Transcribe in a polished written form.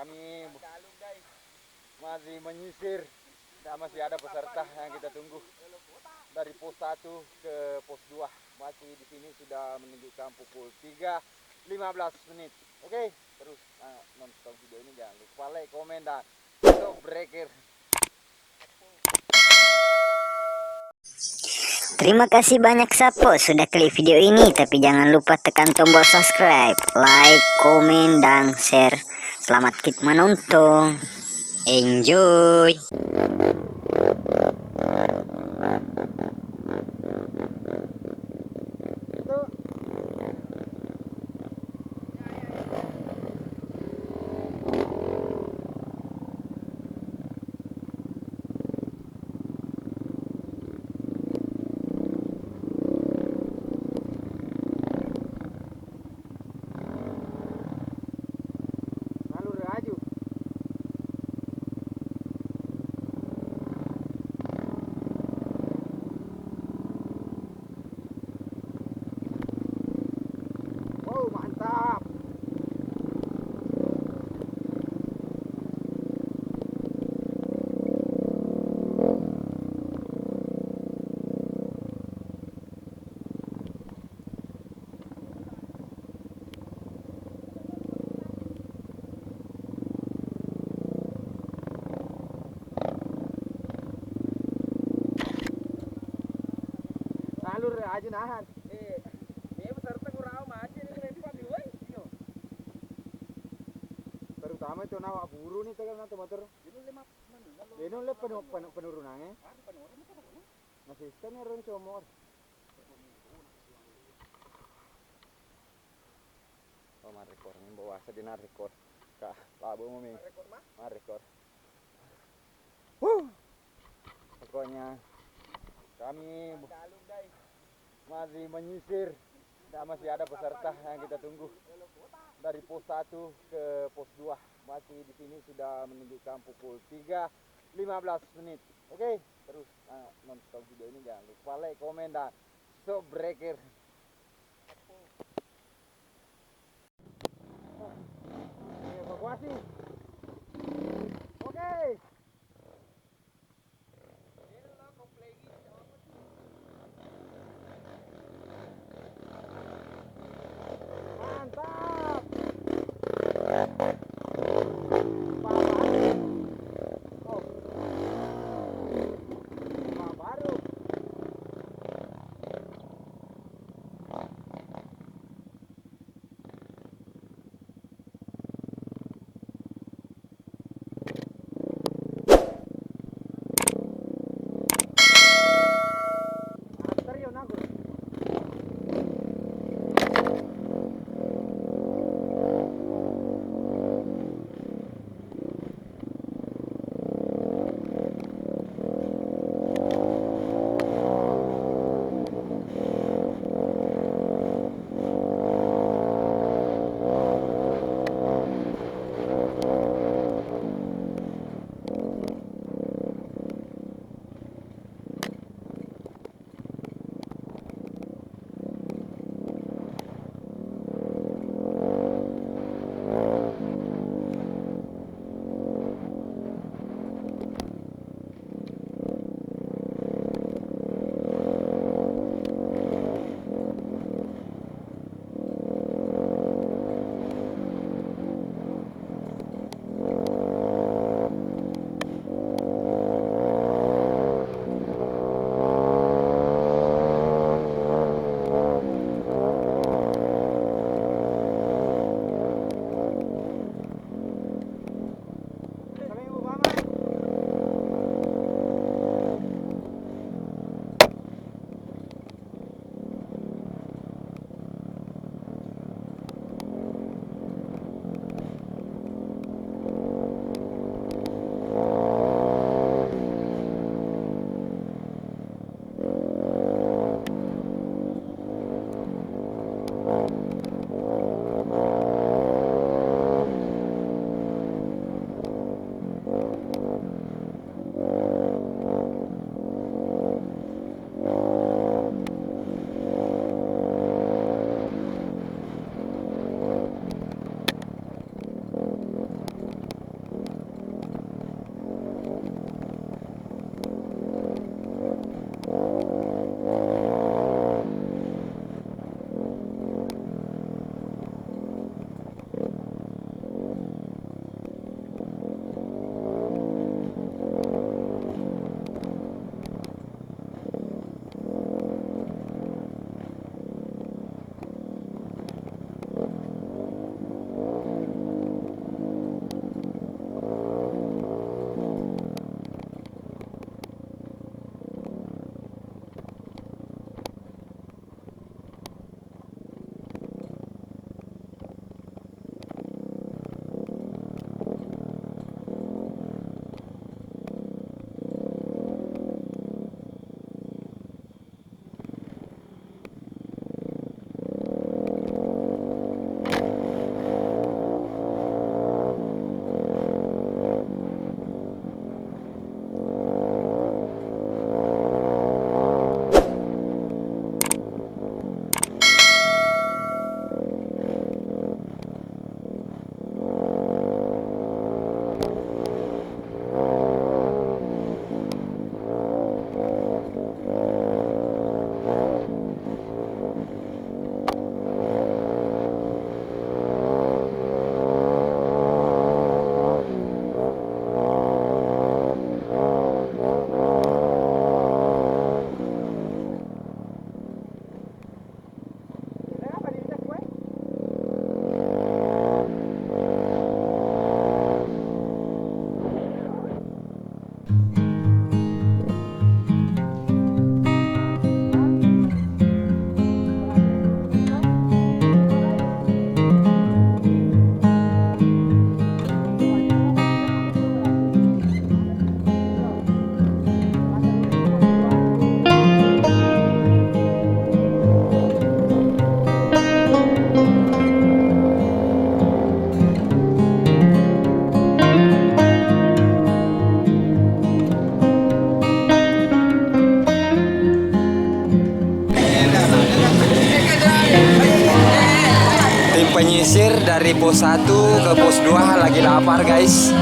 Kami masih menyisir dan masih ada peserta yang kita tunggu dari pos 1 ke pos 2. Masih di sini sudah menunjukkan pukul 3.15 menit. Oke, terus nonton video ini jangan lupa like, komen, dan subscribe. Terima kasih banyak Sapo sudah klik video ini, tapi jangan lupa tekan tombol subscribe, like, komen, dan share. Selamat menonton. Enjoy. Mantap. Nalur aja nahan. Terutama itu nawak buru nih tekan nanti motor. Ini oleh penurunannya. Masih stand ya ron comor. Oh, mah rekor nih bawa sedina rekor. Kak, labu mau ming. Mah rekor. Pokoknya kami masih menyisir dan masih ada peserta yang kita tunggu dari pos 1 ke pos 2. Masih di sini sudah menunjukkan pukul 3.15 menit. Oke, terus nonton video ini jangan lupa like, komen, dan subscribe. Evakuasi. Oke. Mantap. Baru. pos 1 ke pos 2 lagi lapar guys.